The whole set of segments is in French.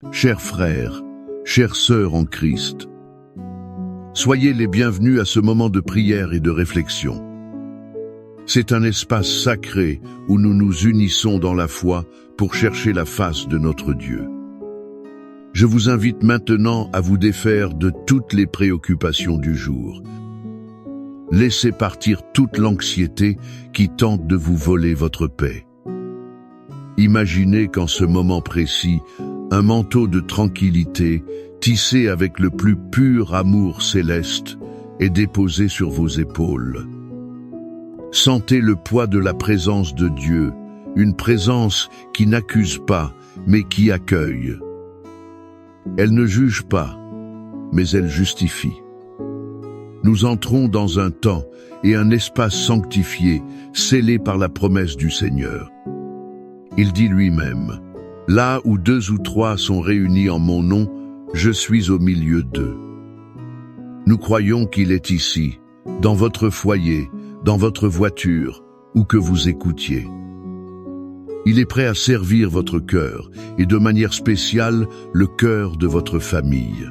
Chers frères, chères sœurs en Christ, soyez les bienvenus à ce moment de prière et de réflexion. C'est un espace sacré où nous nous unissons dans la foi pour chercher la face de notre Dieu. Je vous invite maintenant à vous défaire de toutes les préoccupations du jour. Laissez partir toute l'anxiété qui tente de vous voler votre paix. Imaginez qu'en ce moment précis, un manteau de tranquillité, tissé avec le plus pur amour céleste, est déposé sur vos épaules. Sentez le poids de la présence de Dieu, une présence qui n'accuse pas, mais qui accueille. Elle ne juge pas, mais elle justifie. Nous entrons dans un temps et un espace sanctifié, scellé par la promesse du Seigneur. Il dit lui-même: « Là où 2 ou 3 sont réunis en mon nom, je suis au milieu d'eux. » Nous croyons qu'il est ici, dans votre foyer, dans votre voiture, où que vous écoutiez. Il est prêt à servir votre cœur, et de manière spéciale, le cœur de votre famille.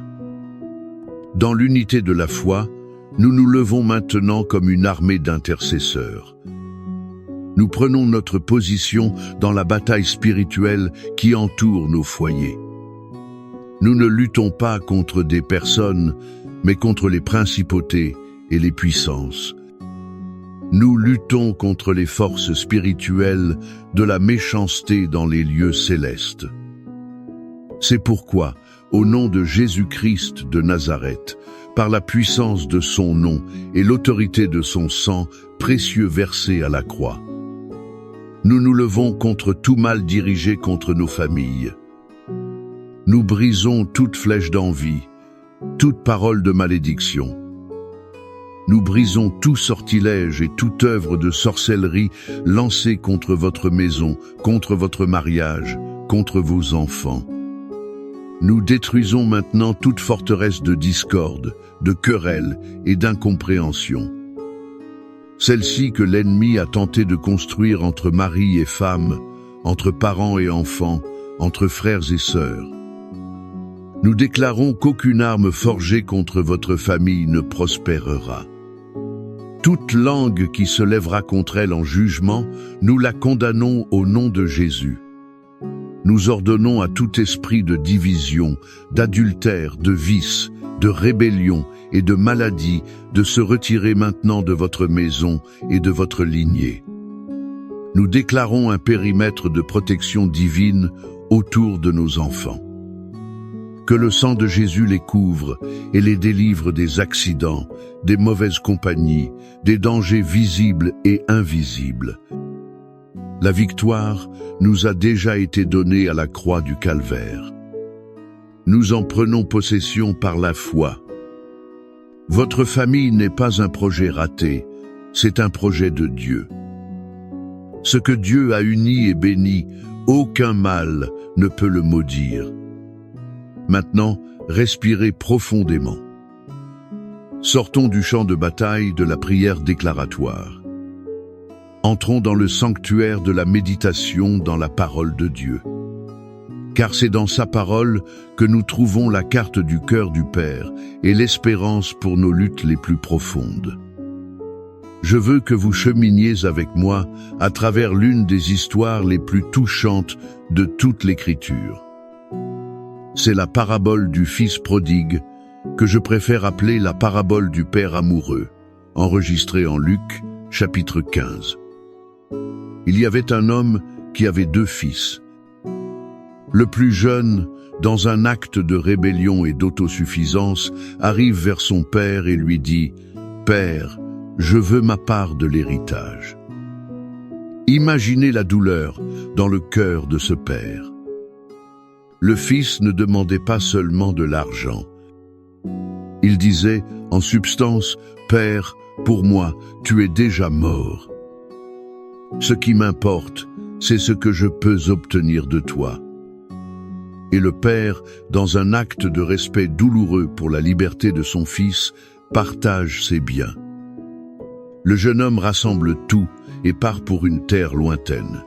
Dans l'unité de la foi, nous nous levons maintenant comme une armée d'intercesseurs. Nous prenons notre position dans la bataille spirituelle qui entoure nos foyers. Nous ne luttons pas contre des personnes, mais contre les principautés et les puissances. Nous luttons contre les forces spirituelles de la méchanceté dans les lieux célestes. C'est pourquoi, au nom de Jésus-Christ de Nazareth, par la puissance de son nom et l'autorité de son sang précieux versé à la croix, nous nous levons contre tout mal dirigé contre nos familles. Nous brisons toute flèche d'envie, toute parole de malédiction. Nous brisons tout sortilège et toute œuvre de sorcellerie lancée contre votre maison, contre votre mariage, contre vos enfants. Nous détruisons maintenant toute forteresse de discorde, de querelle et d'incompréhension. Celle-ci que l'ennemi a tenté de construire entre mari et femme, entre parents et enfants, entre frères et sœurs. Nous déclarons qu'aucune arme forgée contre votre famille ne prospérera. Toute langue qui se lèvera contre elle en jugement, nous la condamnons au nom de Jésus. Nous ordonnons à tout esprit de division, d'adultère, de vice, de rébellion et de maladie de se retirer maintenant de votre maison et de votre lignée. Nous déclarons un périmètre de protection divine autour de nos enfants. Que le sang de Jésus les couvre et les délivre des accidents, des mauvaises compagnies, des dangers visibles et invisibles. La victoire nous a déjà été donnée à la croix du Calvaire. Nous en prenons possession par la foi. Votre famille n'est pas un projet raté, c'est un projet de Dieu. Ce que Dieu a uni et béni, aucun mal ne peut le maudire. Maintenant, respirez profondément. Sortons du champ de bataille de la prière déclaratoire. Entrons dans le sanctuaire de la méditation dans la parole de Dieu. Car c'est dans sa parole que nous trouvons la carte du cœur du Père et l'espérance pour nos luttes les plus profondes. Je veux que vous cheminiez avec moi à travers l'une des histoires les plus touchantes de toute l'Écriture. C'est la parabole du Fils prodigue, que je préfère appeler la parabole du Père amoureux, enregistrée en Luc, chapitre 15. Il y avait un homme qui avait 2 fils. Le plus jeune, dans un acte de rébellion et d'autosuffisance, arrive vers son père et lui dit « Père, je veux ma part de l'héritage. » Imaginez la douleur dans le cœur de ce père. Le fils ne demandait pas seulement de l'argent. Il disait, en substance, « Père, pour moi, tu es déjà mort. Ce qui m'importe, c'est ce que je peux obtenir de toi. » Et le père, dans un acte de respect douloureux pour la liberté de son fils, partage ses biens. Le jeune homme rassemble tout et part pour une terre lointaine.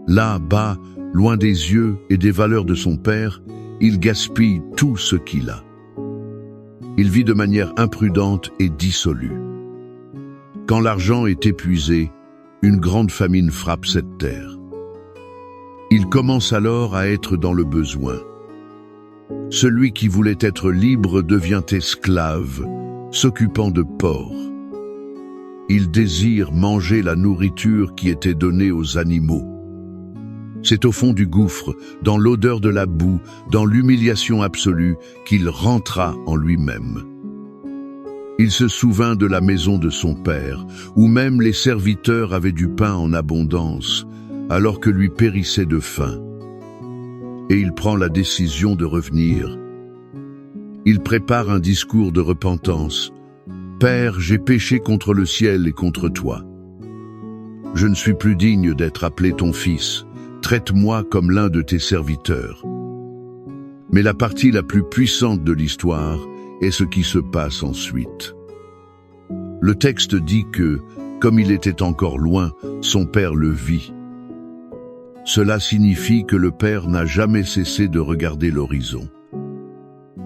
Là-bas, loin des yeux et des valeurs de son père, il gaspille tout ce qu'il a. Il vit de manière imprudente et dissolue. Quand l'argent est épuisé, une grande famine frappe cette terre. Il commence alors à être dans le besoin. Celui qui voulait être libre devient esclave, s'occupant de porcs. Il désire manger la nourriture qui était donnée aux animaux. C'est au fond du gouffre, dans l'odeur de la boue, dans l'humiliation absolue, qu'il rentra en lui-même. Il se souvint de la maison de son père, où même les serviteurs avaient du pain en abondance, alors que lui périssait de faim. Et il prend la décision de revenir. Il prépare un discours de repentance. « Père, j'ai péché contre le ciel et contre toi. Je ne suis plus digne d'être appelé ton fils. Traite-moi comme l'un de tes serviteurs. » Mais la partie la plus puissante de l'histoire est ce qui se passe ensuite. Le texte dit que, comme il était encore loin, son père le vit. Cela signifie que le père n'a jamais cessé de regarder l'horizon.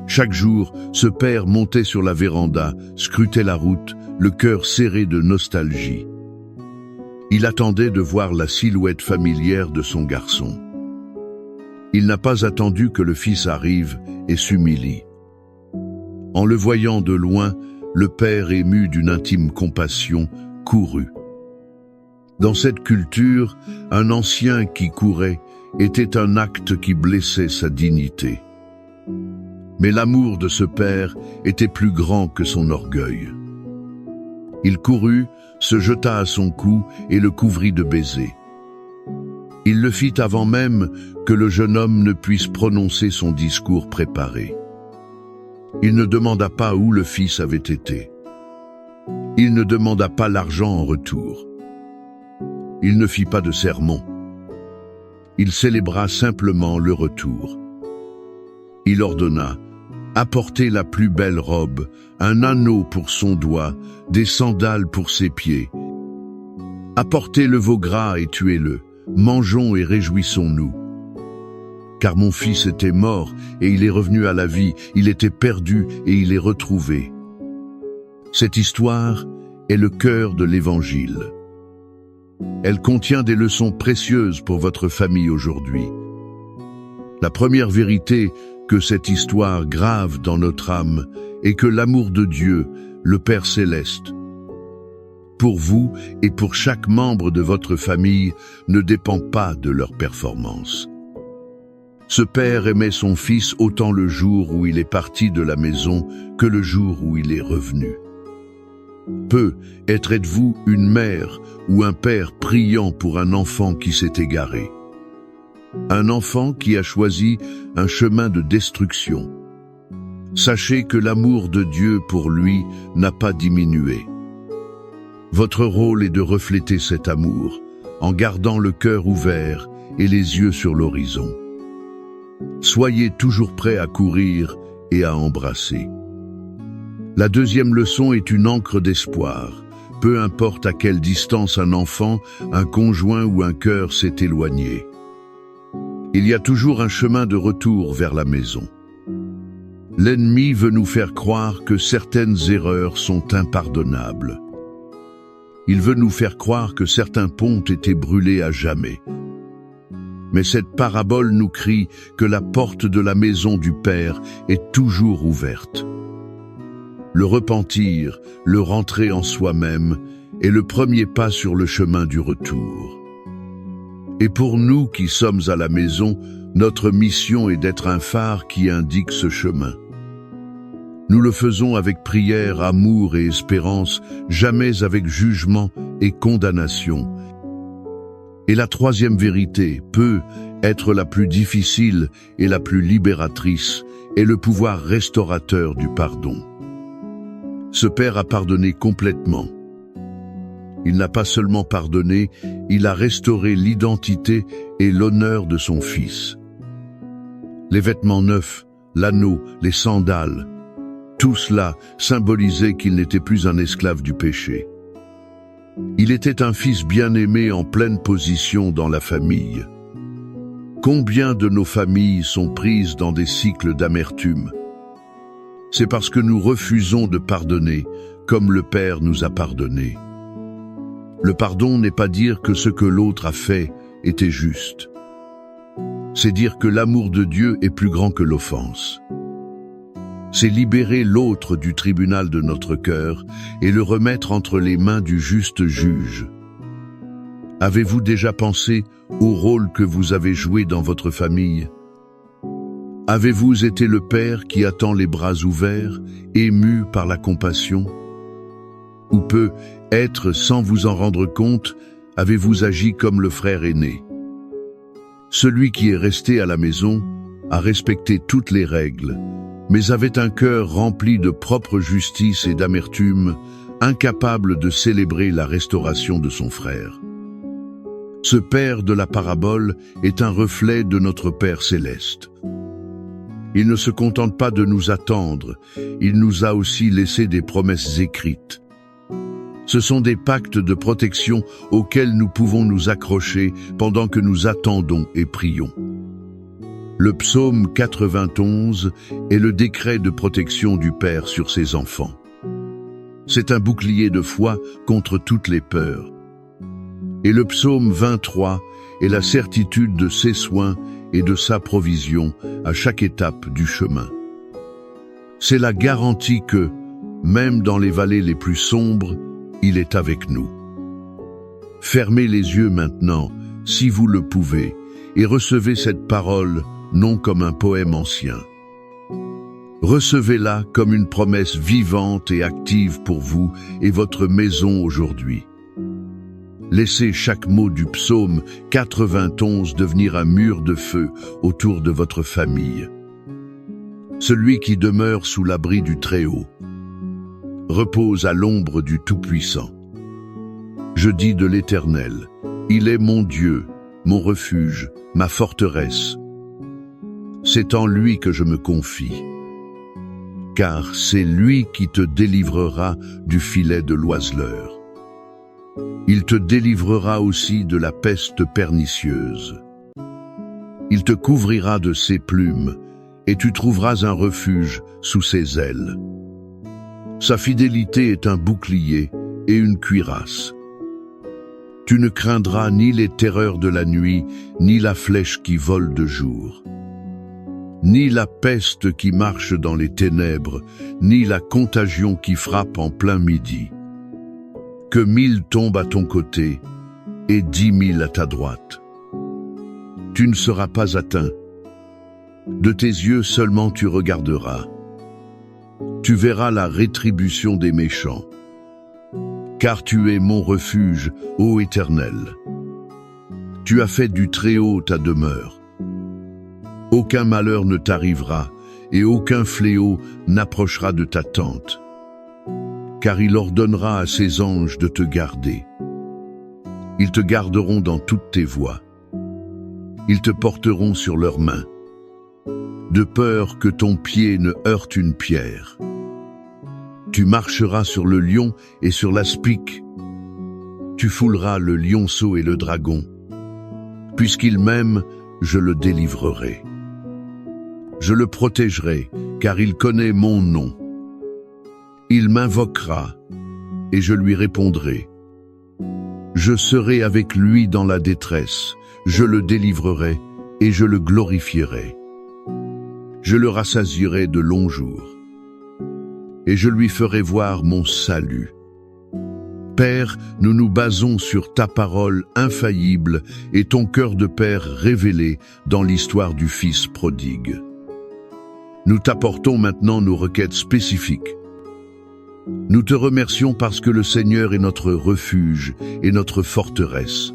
Chaque jour, ce père montait sur la véranda, scrutait la route, le cœur serré de nostalgie. Il attendait de voir la silhouette familière de son garçon. Il n'a pas attendu que le fils arrive et s'humilie. En le voyant de loin, le père, ému d'une intime compassion, courut. Dans cette culture, un ancien qui courait était un acte qui blessait sa dignité. Mais l'amour de ce père était plus grand que son orgueil. Il courut, se jeta à son cou et le couvrit de baisers. Il le fit avant même que le jeune homme ne puisse prononcer son discours préparé. Il ne demanda pas où le fils avait été. Il ne demanda pas l'argent en retour. Il ne fit pas de sermon. Il célébra simplement le retour. Il ordonna: apportez la plus belle robe, un anneau pour son doigt, des sandales pour ses pieds. Apportez le veau gras et tuez-le, mangeons et réjouissons-nous. Car mon fils était mort et il est revenu à la vie, il était perdu et il est retrouvé. Cette histoire est le cœur de l'Évangile. Elle contient des leçons précieuses pour votre famille aujourd'hui. La première vérité que cette histoire grave dans notre âme est que l'amour de Dieu, le Père Céleste, pour vous et pour chaque membre de votre famille ne dépend pas de leur performance. Ce Père aimait son Fils autant le jour où il est parti de la maison que le jour où il est revenu. Êtes-vous une mère ou un père priant pour un enfant qui s'est égaré? Un enfant qui a choisi un chemin de destruction. Sachez que l'amour de Dieu pour lui n'a pas diminué. Votre rôle est de refléter cet amour, en gardant le cœur ouvert et les yeux sur l'horizon. Soyez toujours prêts à courir et à embrasser. La deuxième leçon est une ancre d'espoir. Peu importe à quelle distance un enfant, un conjoint ou un cœur s'est éloigné. Il y a toujours un chemin de retour vers la maison. L'ennemi veut nous faire croire que certaines erreurs sont impardonnables. Il veut nous faire croire que certains ponts ont été brûlés à jamais. Mais cette parabole nous crie que la porte de la maison du Père est toujours ouverte. Le repentir, le rentrer en soi-même, est le premier pas sur le chemin du retour. Et pour nous qui sommes à la maison, notre mission est d'être un phare qui indique ce chemin. Nous le faisons avec prière, amour et espérance, jamais avec jugement et condamnation. Et la troisième vérité, peut être la plus difficile et la plus libératrice, est le pouvoir restaurateur du pardon. Ce Père a pardonné complètement. Il n'a pas seulement pardonné, il a restauré l'identité et l'honneur de son Fils. Les vêtements neufs, l'anneau, les sandales, tout cela symbolisait qu'il n'était plus un esclave du péché. Il était un fils bien-aimé en pleine position dans la famille. Combien de nos familles sont prises dans des cycles d'amertume? C'est parce que nous refusons de pardonner, comme le Père nous a pardonné. Le pardon n'est pas dire que ce que l'autre a fait était juste. C'est dire que l'amour de Dieu est plus grand que l'offense. C'est libérer l'autre du tribunal de notre cœur et le remettre entre les mains du juste juge. Avez-vous déjà pensé au rôle que vous avez joué dans votre famille? Avez-vous été le père qui attend les bras ouverts, ému par la compassion? Ou peut-être, sans vous en rendre compte, avez-vous agi comme le frère aîné? Celui qui est resté à la maison a respecté toutes les règles, mais avait un cœur rempli de propre justice et d'amertume, incapable de célébrer la restauration de son frère. Ce Père de la parabole est un reflet de notre Père céleste. Il ne se contente pas de nous attendre, il nous a aussi laissé des promesses écrites. Ce sont des pactes de protection auxquels nous pouvons nous accrocher pendant que nous attendons et prions. Le psaume 91 est le décret de protection du Père sur ses enfants. C'est un bouclier de foi contre toutes les peurs. Et le psaume 23 est la certitude de ses soins et de sa provision à chaque étape du chemin. C'est la garantie que, même dans les vallées les plus sombres, il est avec nous. Fermez les yeux maintenant, si vous le pouvez, et recevez cette parole non comme un poème ancien. Recevez-la comme une promesse vivante et active pour vous et votre maison aujourd'hui. Laissez chaque mot du psaume 91 devenir un mur de feu autour de votre famille. Celui qui demeure sous l'abri du Très-Haut repose à l'ombre du Tout-Puissant. Je dis de l'Éternel, il est mon Dieu, mon refuge, ma forteresse. C'est en lui que je me confie, car c'est lui qui te délivrera du filet de l'oiseleur. Il te délivrera aussi de la peste pernicieuse. Il te couvrira de ses plumes, et tu trouveras un refuge sous ses ailes. Sa fidélité est un bouclier et une cuirasse. Tu ne craindras ni les terreurs de la nuit, ni la flèche qui vole de jour, ni la peste qui marche dans les ténèbres, ni la contagion qui frappe en plein midi. Que 1000 tombent à ton côté et 10 000 à ta droite. Tu ne seras pas atteint. De tes yeux seulement tu regarderas. Tu verras la rétribution des méchants. Car tu es mon refuge, ô Éternel. Tu as fait du Très-Haut ta demeure. Aucun malheur ne t'arrivera et aucun fléau n'approchera de ta tente. Car il ordonnera à ses anges de te garder. Ils te garderont dans toutes tes voies. Ils te porteront sur leurs mains, de peur que ton pied ne heurte une pierre. Tu marcheras sur le lion et sur l'aspic. Tu fouleras le lionceau et le dragon. Puisqu'il m'aime, je le délivrerai. Je le protégerai, car il connaît mon nom. Il m'invoquera, et je lui répondrai. Je serai avec lui dans la détresse, je le délivrerai, et je le glorifierai. Je le rassasierai de longs jours, et je lui ferai voir mon salut. Père, nous nous basons sur ta parole infaillible et ton cœur de Père révélé dans l'histoire du Fils prodigue. Nous t'apportons maintenant nos requêtes spécifiques. Nous te remercions parce que le Seigneur est notre refuge et notre forteresse.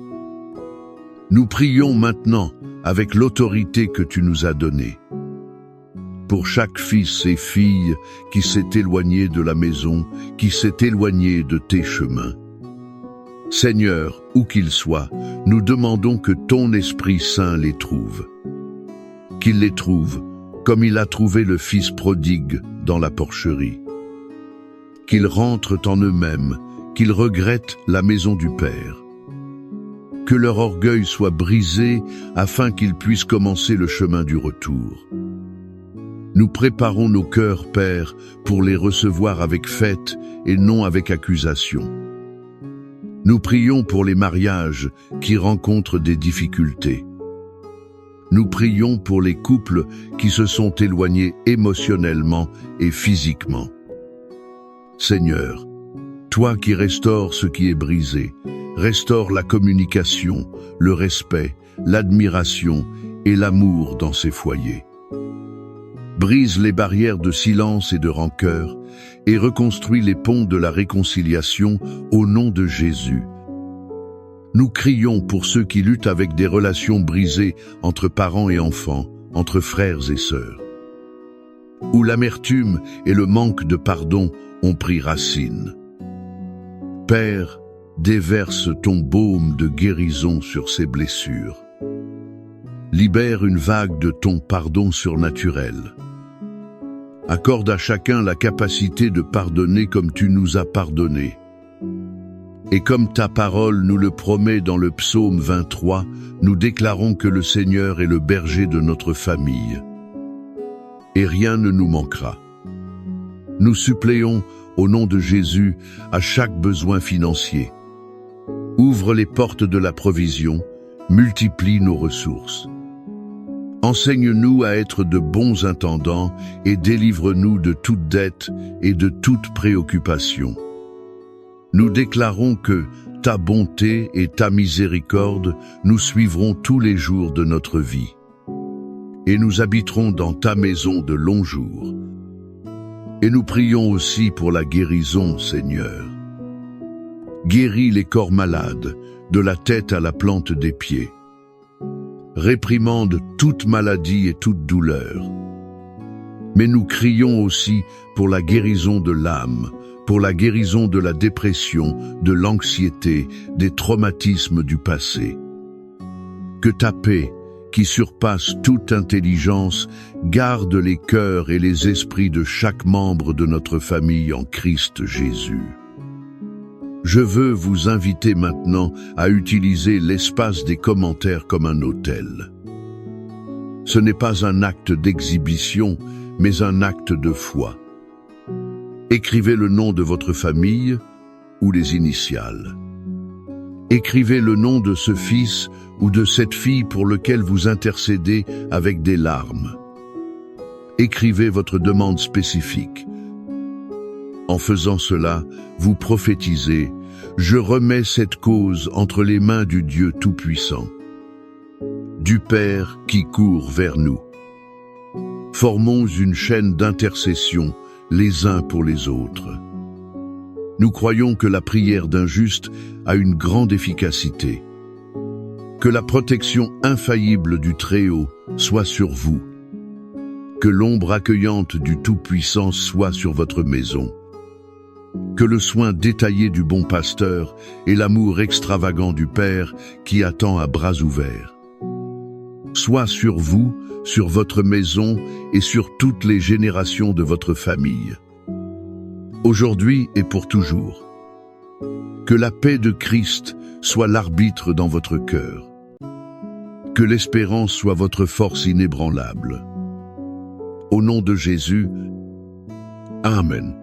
Nous prions maintenant avec l'autorité que tu nous as donnée. Pour chaque fils et fille qui s'est éloigné de la maison, qui s'est éloigné de tes chemins. Seigneur, où qu'il soit, nous demandons que ton Esprit Saint les trouve. Qu'il les trouve comme il a trouvé le Fils prodigue dans la porcherie. Qu'ils rentrent en eux-mêmes, qu'ils regrettent la maison du Père. que leur orgueil soit brisé afin qu'ils puissent commencer le chemin du retour. Nous préparons nos cœurs, Père, pour les recevoir avec fête et non avec accusation. Nous prions pour les mariages qui rencontrent des difficultés. Nous prions pour les couples qui se sont éloignés émotionnellement et physiquement. Seigneur, toi qui restaures ce qui est brisé, restaure la communication, le respect, l'admiration et l'amour dans ces foyers. Brise les barrières de silence et de rancœur et reconstruis les ponts de la réconciliation au nom de Jésus. Nous crions pour ceux qui luttent avec des relations brisées entre parents et enfants, entre frères et sœurs, où l'amertume et le manque de pardon ont pris racine. Père, déverse ton baume de guérison sur ces blessures. Libère une vague de ton pardon surnaturel. Accorde à chacun la capacité de pardonner comme tu nous as pardonné. Et comme ta parole nous le promet dans le psaume 23, nous déclarons que le Seigneur est le berger de notre famille. Et rien ne nous manquera. Nous suppléons, au nom de Jésus, à chaque besoin financier. Ouvre les portes de la provision, multiplie nos ressources. Enseigne-nous à être de bons intendants et délivre-nous de toute dette et de toute préoccupation. Nous déclarons que ta bonté et ta miséricorde nous suivront tous les jours de notre vie. Et nous habiterons dans ta maison de longs jours. Et nous prions aussi pour la guérison, Seigneur. Guéris les corps malades, de la tête à la plante des pieds. Réprimande toute maladie et toute douleur. Mais nous crions aussi pour la guérison de l'âme, pour la guérison de la dépression, de l'anxiété, des traumatismes du passé. Que ta paix, qui surpasse toute intelligence, garde les cœurs et les esprits de chaque membre de notre famille en Christ Jésus. Je veux vous inviter maintenant à utiliser l'espace des commentaires comme un autel. Ce n'est pas un acte d'exhibition, mais un acte de foi. Écrivez le nom de votre famille ou les initiales. Écrivez le nom de ce fils ou de cette fille pour lequel vous intercédez avec des larmes. Écrivez votre demande spécifique. En faisant cela, vous prophétisez « Je remets cette cause entre les mains du Dieu Tout-Puissant, du Père qui court vers nous. Formons une chaîne d'intercession les uns pour les autres. Nous croyons que la prière d'un juste a une grande efficacité. Que la protection infaillible du Très-Haut soit sur vous. Que l'ombre accueillante du Tout-Puissant soit sur votre maison. Que le soin détaillé du bon pasteur et l'amour extravagant du Père qui attend à bras ouverts soit sur vous, sur votre maison et sur toutes les générations de votre famille, aujourd'hui et pour toujours. Que la paix de Christ soit l'arbitre dans votre cœur. Que l'espérance soit votre force inébranlable. Au nom de Jésus, Amen.